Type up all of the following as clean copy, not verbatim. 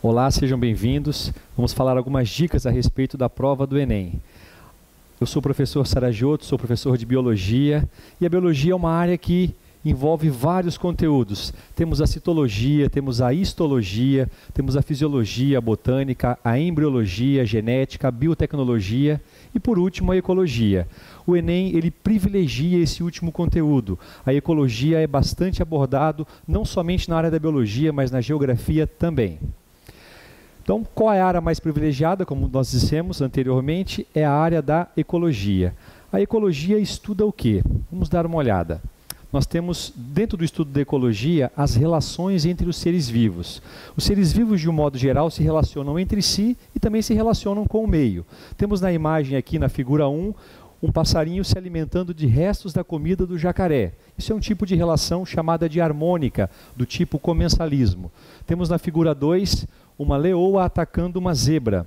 Olá, sejam bem-vindos. Vamos falar algumas dicas a respeito da prova do Enem. Eu sou o professor Saragioto, sou professor de Biologia, e a Biologia é uma área que envolve vários conteúdos. Temos a citologia, temos a histologia, temos a fisiologia, a botânica, a embriologia, a genética, a biotecnologia e, por último, a ecologia. O Enem, ele privilegia esse último conteúdo. A ecologia é bastante abordado, não somente na área da biologia, mas na geografia também. Então, qual é a área mais privilegiada, como nós dissemos anteriormente? É a área da ecologia. A ecologia estuda o quê? Vamos dar uma olhada. Nós temos, dentro do estudo da ecologia, as relações entre os seres vivos. Os seres vivos, de um modo geral, se relacionam entre si e também se relacionam com o meio. Temos na imagem aqui, na figura 1, um passarinho se alimentando de restos da comida do jacaré. Isso é um tipo de relação chamada de harmônica, do tipo comensalismo. Temos na figura 2, uma leoa atacando uma zebra,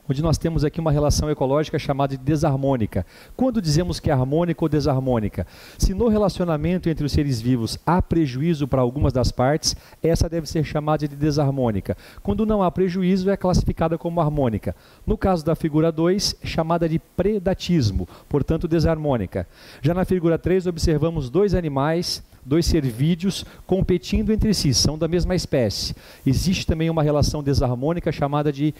onde nós temos aqui uma relação ecológica chamada de desarmônica. Quando dizemos que é harmônica ou desarmônica? Se no relacionamento entre os seres vivos há prejuízo para algumas das partes, essa deve ser chamada de desarmônica. Quando não há prejuízo, é classificada como harmônica. No caso da figura 2, é chamada de predatismo, portanto desarmônica. Já na figura 3, observamos dois animais, dois cervídeos competindo entre si, são da mesma espécie. Existe também uma relação desarmônica chamada de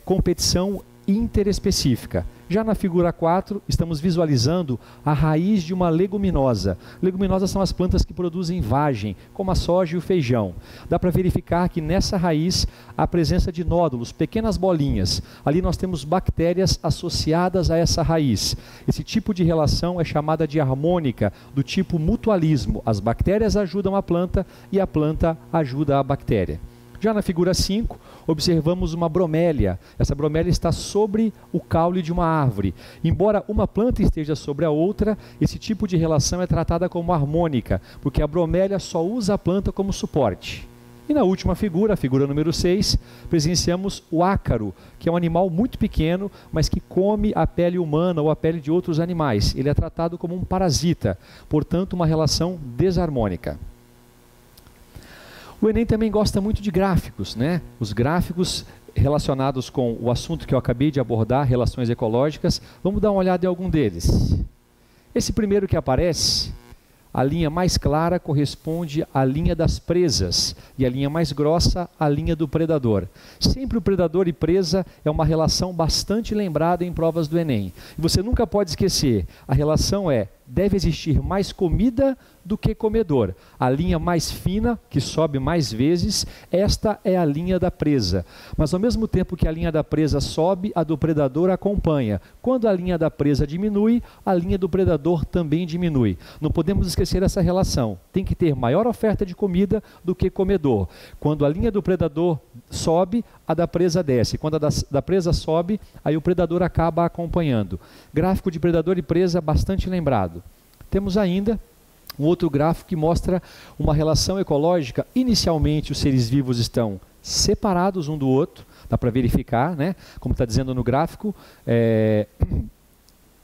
competição interespecífica. Já na figura 4, estamos visualizando a raiz de uma leguminosa. Leguminosas são as plantas que produzem vagem, como a soja e o feijão. Dá para verificar que nessa raiz há a presença de nódulos, pequenas bolinhas. Ali nós temos bactérias associadas a essa raiz. Esse tipo de relação é chamada de harmônica, do tipo mutualismo. As bactérias ajudam a planta e a planta ajuda a bactéria. Já na figura 5, observamos uma bromélia. Essa bromélia está sobre o caule de uma árvore. Embora uma planta esteja sobre a outra, esse tipo de relação é tratada como harmônica, porque a bromélia só usa a planta como suporte. E na última figura, a figura número 6, presenciamos o ácaro, que é um animal muito pequeno, mas que come a pele humana ou a pele de outros animais. Ele é tratado como um parasita, portanto, uma relação desarmônica. O Enem também gosta muito de gráficos, né? Os gráficos relacionados com o assunto que eu acabei de abordar, relações ecológicas. Vamos dar uma olhada em algum deles. Esse primeiro que aparece, a linha mais clara corresponde à linha das presas e a linha mais grossa à linha do predador. Sempre o predador e presa é uma relação bastante lembrada em provas do Enem. E você nunca pode esquecer, a relação é: deve existir mais comida do que comedor. A linha mais fina, que sobe mais vezes, esta é a linha da presa. Mas ao mesmo tempo que a linha da presa sobe, a do predador acompanha. Quando a linha da presa diminui, a linha do predador também diminui. Não podemos esquecer essa relação. Tem que ter maior oferta de comida do que comedor. Quando a linha do predador sobe, a da presa desce. Quando a da presa sobe, aí o predador acaba acompanhando. Gráfico de predador e presa bastante lembrado. Temos ainda um outro gráfico que mostra uma relação ecológica. Inicialmente os seres vivos estão separados um do outro, dá para verificar, né? Como está dizendo no gráfico,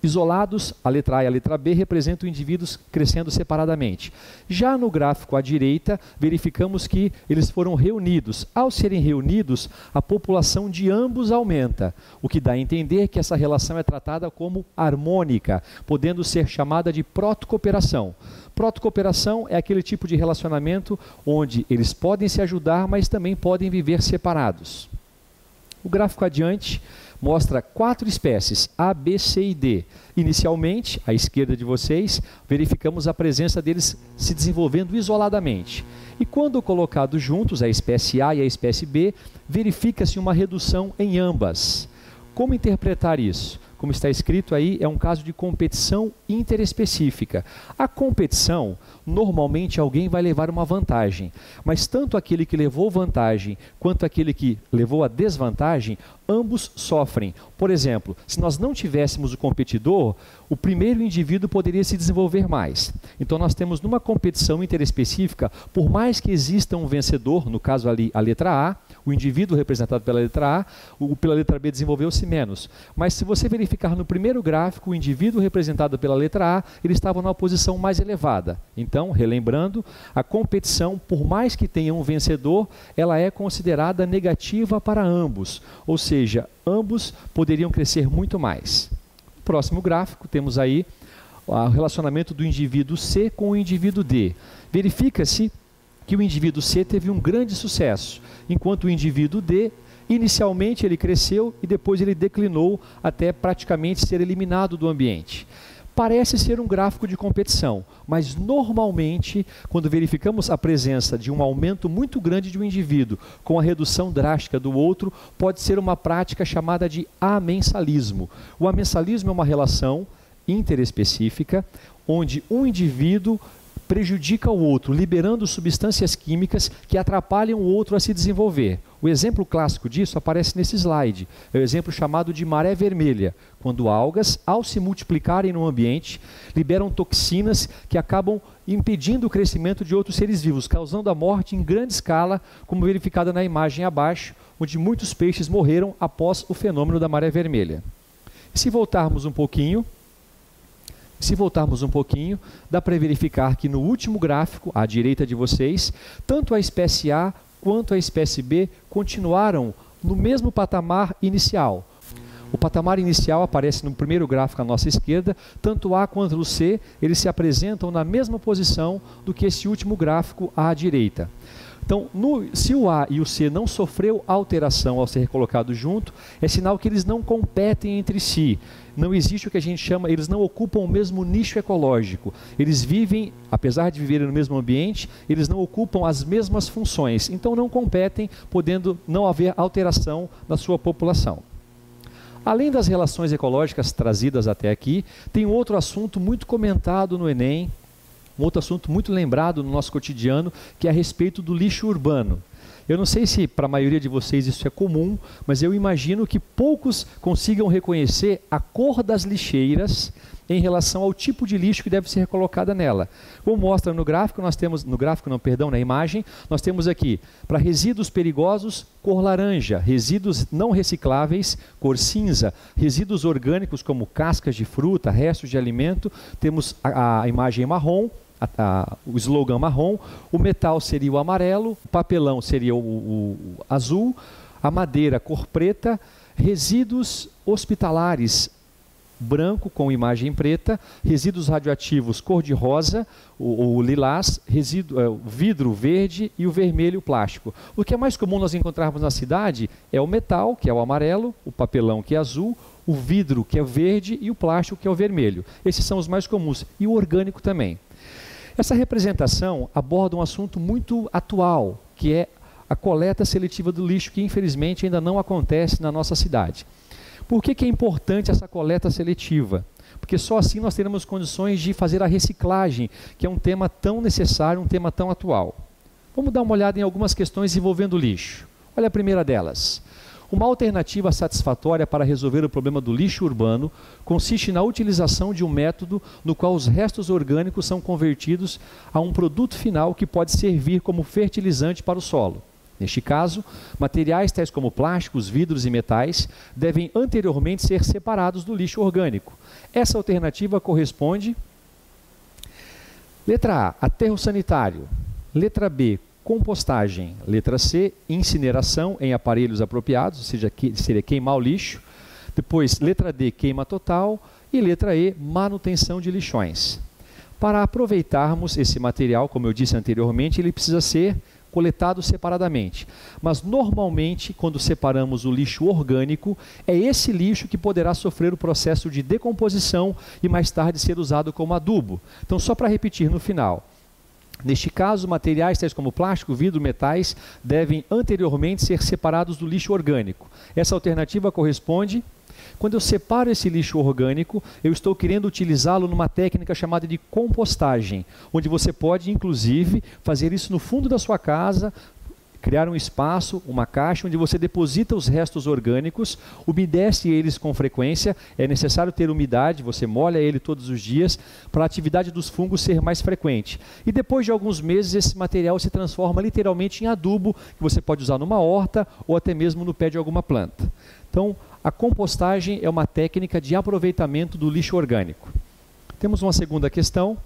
isolados, a letra A e a letra B representam indivíduos crescendo separadamente. Já no gráfico à direita, verificamos que eles foram reunidos. Ao serem reunidos, a população de ambos aumenta, o que dá a entender que essa relação é tratada como harmônica, podendo ser chamada de protocooperação. Protocooperação é aquele tipo de relacionamento onde eles podem se ajudar, mas também podem viver separados. O gráfico adiante mostra 4 espécies, A, B, C e D. Inicialmente, à esquerda de vocês, verificamos a presença deles se desenvolvendo isoladamente. E quando colocados juntos, a espécie A e a espécie B, verifica-se uma redução em ambas. Como interpretar isso? Como está escrito aí, é um caso de competição interespecífica. A competição, normalmente alguém vai levar uma vantagem, mas tanto aquele que levou vantagem quanto aquele que levou a desvantagem, ambos sofrem. Por exemplo, se nós não tivéssemos o competidor, o primeiro indivíduo poderia se desenvolver mais. Então nós temos numa competição interespecífica, por mais que exista um vencedor, no caso ali a letra A, o indivíduo representado pela letra A, pela letra B desenvolveu-se menos. Mas se você verificar verificar no primeiro gráfico, o indivíduo representado pela letra A, ele estava numa posição mais elevada. Então, relembrando, a competição, por mais que tenha um vencedor, ela é considerada negativa para ambos, ou seja, ambos poderiam crescer muito mais. No próximo gráfico, temos aí o relacionamento do indivíduo C com o indivíduo D. Verifica-se que o indivíduo C teve um grande sucesso, enquanto o indivíduo D, inicialmente ele cresceu e depois ele declinou até praticamente ser eliminado do ambiente. Parece ser um gráfico de competição, mas normalmente, quando verificamos a presença de um aumento muito grande de um indivíduo com a redução drástica do outro, pode ser uma prática chamada de amensalismo. O amensalismo é uma relação interespecífica, onde um indivíduo prejudica o outro, liberando substâncias químicas que atrapalham o outro a se desenvolver. O exemplo clássico disso aparece nesse slide. É o exemplo chamado de maré vermelha, quando algas, ao se multiplicarem no ambiente, liberam toxinas que acabam impedindo o crescimento de outros seres vivos, causando a morte em grande escala, como verificada na imagem abaixo, onde muitos peixes morreram após o fenômeno da maré vermelha. Se voltarmos um pouquinho, dá para verificar que no último gráfico, à direita de vocês, tanto a espécie A quanto a espécie B continuaram no mesmo patamar inicial. O patamar inicial aparece no primeiro gráfico à nossa esquerda, tanto A quanto o C, eles se apresentam na mesma posição do que esse último gráfico à direita. Então, se o A e o C não sofreu alteração ao ser colocado junto, é sinal que eles não competem entre si. Não existe o que a gente chama, eles não ocupam o mesmo nicho ecológico. Eles vivem, apesar de viverem no mesmo ambiente, eles não ocupam as mesmas funções. Então não competem, podendo não haver alteração na sua população. Além das relações ecológicas trazidas até aqui, tem um outro assunto muito comentado no Enem, um outro assunto muito lembrado no nosso cotidiano, que é a respeito do lixo urbano. Eu não sei se para a maioria de vocês isso é comum, mas eu imagino que poucos consigam reconhecer a cor das lixeiras em relação ao tipo de lixo que deve ser colocada nela. Como mostra no gráfico, na imagem, nós temos aqui, para resíduos perigosos, cor laranja, resíduos não recicláveis, cor cinza, resíduos orgânicos como cascas de fruta, restos de alimento, temos a imagem marrom, o slogan marrom, o metal seria o amarelo, o papelão seria o azul, a madeira cor preta, resíduos hospitalares branco com imagem preta, resíduos radioativos cor de rosa, o lilás, vidro verde e o vermelho plástico. O que é mais comum nós encontrarmos na cidade é o metal, que é o amarelo, o papelão, que é azul, o vidro, que é o verde, e o plástico, que é o vermelho. Esses são os mais comuns, e o orgânico também. Essa representação aborda um assunto muito atual, que é a coleta seletiva do lixo, que infelizmente ainda não acontece na nossa cidade. Por que é importante essa coleta seletiva? Porque só assim nós teremos condições de fazer a reciclagem, que é um tema tão necessário, um tema tão atual. Vamos dar uma olhada em algumas questões envolvendo o lixo. Olha a primeira delas. Uma alternativa satisfatória para resolver o problema do lixo urbano consiste na utilização de um método no qual os restos orgânicos são convertidos a um produto final que pode servir como fertilizante para o solo. Neste caso, materiais tais como plásticos, vidros e metais devem anteriormente ser separados do lixo orgânico. Essa alternativa corresponde: letra A, aterro sanitário; letra B, compostagem; letra C, incineração em aparelhos apropriados, ou seja, seria queimar o lixo; depois, letra D, queima total; e letra E, manutenção de lixões. Para aproveitarmos esse material, como eu disse anteriormente, ele precisa ser coletado separadamente. Mas normalmente, quando separamos o lixo orgânico, é esse lixo que poderá sofrer o processo de decomposição e mais tarde ser usado como adubo. Então, só para repetir no final. Neste caso, materiais tais como plástico, vidro, metais, devem anteriormente ser separados do lixo orgânico. Essa alternativa corresponde: quando eu separo esse lixo orgânico, eu estou querendo utilizá-lo numa técnica chamada de compostagem, onde você pode, inclusive, fazer isso no fundo da sua casa, criar um espaço, uma caixa, onde você deposita os restos orgânicos, umedece eles com frequência. É necessário ter umidade, você molha ele todos os dias, para a atividade dos fungos ser mais frequente. E depois de alguns meses, esse material se transforma literalmente em adubo, que você pode usar numa horta ou até mesmo no pé de alguma planta. Então, A compostagem é uma técnica de aproveitamento do lixo orgânico. Temos uma segunda questão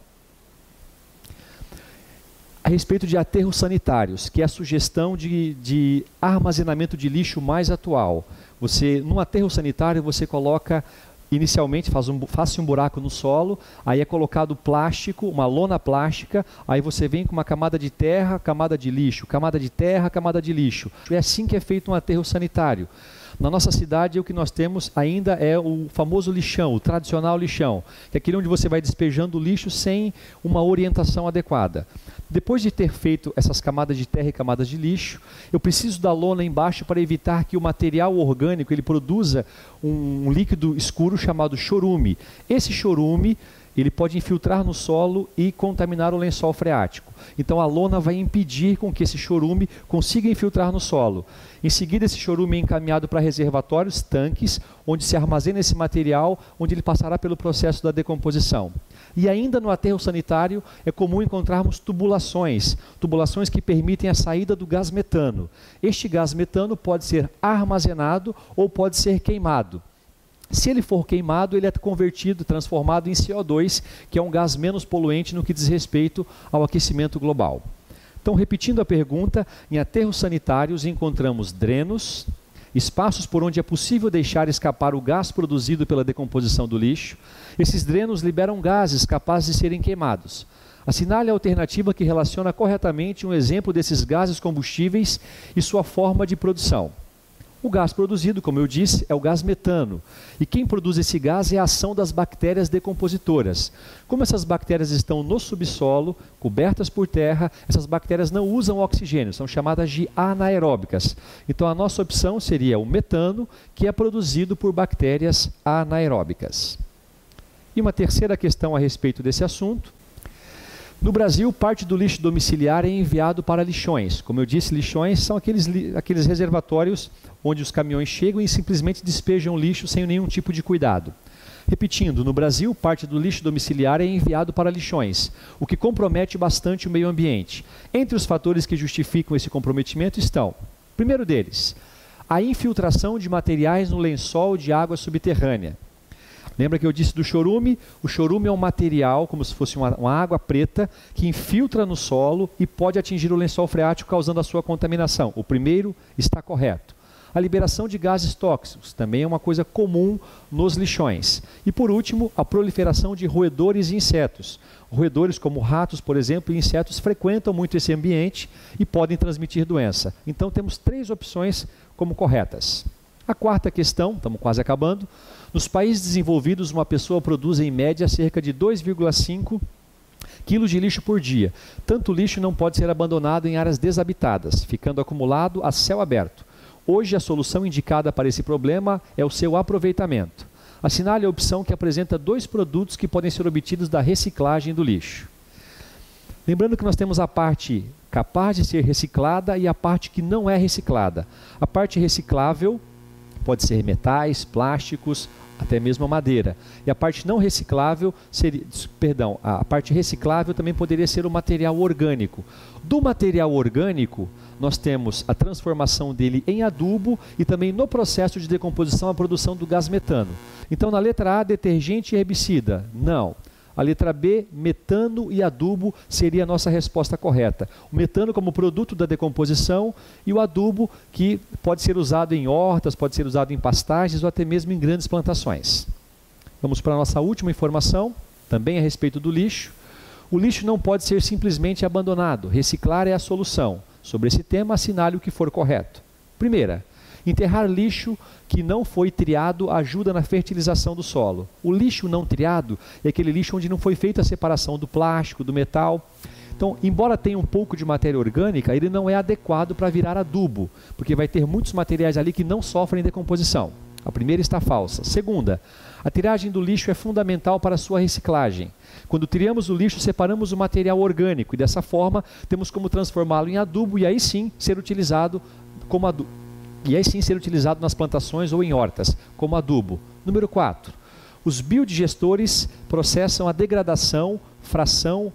a respeito de aterros sanitários, que é a sugestão de armazenamento de lixo mais atual. Num aterro sanitário, você coloca, inicialmente, faz um buraco no solo, aí é colocado plástico, uma lona plástica, aí você vem com uma camada de terra, camada de lixo, camada de terra, camada de lixo. É assim que é feito um aterro sanitário. Na nossa cidade, o que nós temos ainda é o famoso lixão, o tradicional lixão, que é aquele onde você vai despejando o lixo sem uma orientação adequada. Depois de ter feito essas camadas de terra e camadas de lixo, eu preciso da lona embaixo para evitar que o material orgânico ele produza um líquido escuro chamado chorume. Esse chorume ele pode infiltrar no solo e contaminar o lençol freático. Então a lona vai impedir com que esse chorume consiga infiltrar no solo. Em seguida, esse chorume é encaminhado para reservatórios, tanques, onde se armazena esse material, onde ele passará pelo processo da decomposição. E ainda no aterro sanitário é comum encontrarmos tubulações que permitem a saída do gás metano. Este gás metano pode ser armazenado ou pode ser queimado. Se ele for queimado, ele é convertido, transformado em CO2, que é um gás menos poluente no que diz respeito ao aquecimento global. Então, repetindo a pergunta, em aterros sanitários encontramos drenos, espaços por onde é possível deixar escapar o gás produzido pela decomposição do lixo. Esses drenos liberam gases capazes de serem queimados. Assinale a alternativa que relaciona corretamente um exemplo desses gases combustíveis e sua forma de produção. O gás produzido, como eu disse, é o gás metano. E quem produz esse gás é a ação das bactérias decompositoras. Como essas bactérias estão no subsolo, cobertas por terra, essas bactérias não usam oxigênio, são chamadas de anaeróbicas. Então a nossa opção seria o metano, que é produzido por bactérias anaeróbicas. E uma terceira questão a respeito desse assunto. No Brasil, parte do lixo domiciliar é enviado para lixões. Como eu disse, lixões são aqueles reservatórios onde os caminhões chegam e simplesmente despejam lixo sem nenhum tipo de cuidado. Repetindo, no Brasil, parte do lixo domiciliar é enviado para lixões, o que compromete bastante o meio ambiente. Entre os fatores que justificam esse comprometimento estão, primeiro deles, a infiltração de materiais no lençol de água subterrânea. Lembra que eu disse do chorume? O chorume é um material, como se fosse uma água preta, que infiltra no solo e pode atingir o lençol freático, causando a sua contaminação. O primeiro está correto. A liberação de gases tóxicos também é uma coisa comum nos lixões. E por último, a proliferação de roedores e insetos. Roedores como ratos, por exemplo, e insetos frequentam muito esse ambiente e podem transmitir doença. Então temos 3 opções como corretas. A quarta questão, estamos quase acabando. Nos países desenvolvidos, uma pessoa produz em média cerca de 2,5 quilos de lixo por dia. Tanto lixo não pode ser abandonado em áreas desabitadas, ficando acumulado a céu aberto. Hoje, a solução indicada para esse problema é o seu aproveitamento. Assinale a opção que apresenta 2 produtos que podem ser obtidos da reciclagem do lixo. Lembrando que nós temos a parte capaz de ser reciclada e a parte que não é reciclada. A parte reciclável pode ser metais, plásticos, até mesmo a madeira. E a parte não reciclável seria, a parte reciclável também poderia ser o material orgânico. Do material orgânico, nós temos a transformação dele em adubo e também no processo de decomposição a produção do gás metano. Então na letra A, detergente e herbicida, não. A letra B, metano e adubo seria a nossa resposta correta. O metano como produto da decomposição e o adubo que pode ser usado em hortas, pode ser usado em pastagens ou até mesmo em grandes plantações. Vamos para a nossa última informação, também a respeito do lixo. O lixo não pode ser simplesmente abandonado, reciclar é a solução. Sobre esse tema, assinale o que for correto. Primeira, enterrar lixo que não foi triado ajuda na fertilização do solo. O lixo não triado é aquele lixo onde não foi feita a separação do plástico, do metal. Então, embora tenha um pouco de matéria orgânica, ele não é adequado para virar adubo, porque vai ter muitos materiais ali que não sofrem decomposição. A primeira está falsa. Segunda, a tiragem do lixo é fundamental para a sua reciclagem. Quando triamos o lixo, separamos o material orgânico e dessa forma temos como transformá-lo em adubo e aí sim ser utilizado como adubo. Nas plantações ou em hortas, como adubo. Número 4. Os biodigestores processam a degradação, fração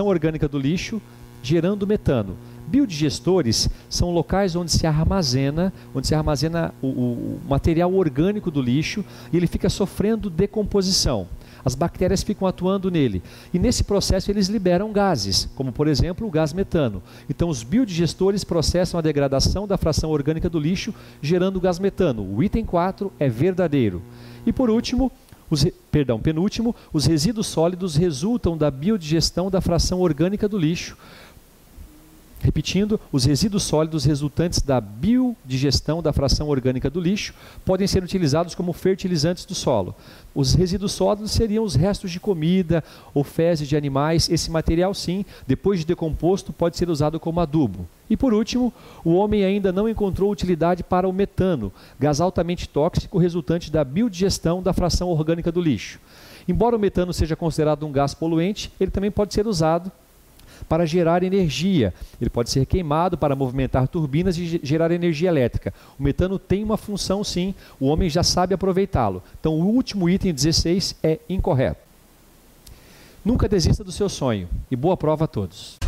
orgânica do lixo, gerando metano. Biodigestores são locais onde se armazena o material orgânico do lixo e ele fica sofrendo decomposição. As bactérias ficam atuando nele. E nesse processo eles liberam gases, como por exemplo o gás metano. Então os biodigestores processam a degradação da fração orgânica do lixo, gerando o gás metano. O item 4 é verdadeiro. E por último, penúltimo, os resíduos sólidos resultam da biodigestão da fração orgânica do lixo. Repetindo, os resíduos sólidos resultantes da biodigestão da fração orgânica do lixo podem ser utilizados como fertilizantes do solo. Os resíduos sólidos seriam os restos de comida ou fezes de animais. Esse material, sim, depois de decomposto, pode ser usado como adubo. E por último, o homem ainda não encontrou utilidade para o metano, gás altamente tóxico resultante da biodigestão da fração orgânica do lixo. Embora o metano seja considerado um gás poluente, ele também pode ser usado para gerar energia. Ele pode ser queimado para movimentar turbinas e gerar energia elétrica. O metano tem uma função, sim, o homem já sabe aproveitá-lo. Então o último item 16 é incorreto. Nunca desista do seu sonho e boa prova a todos.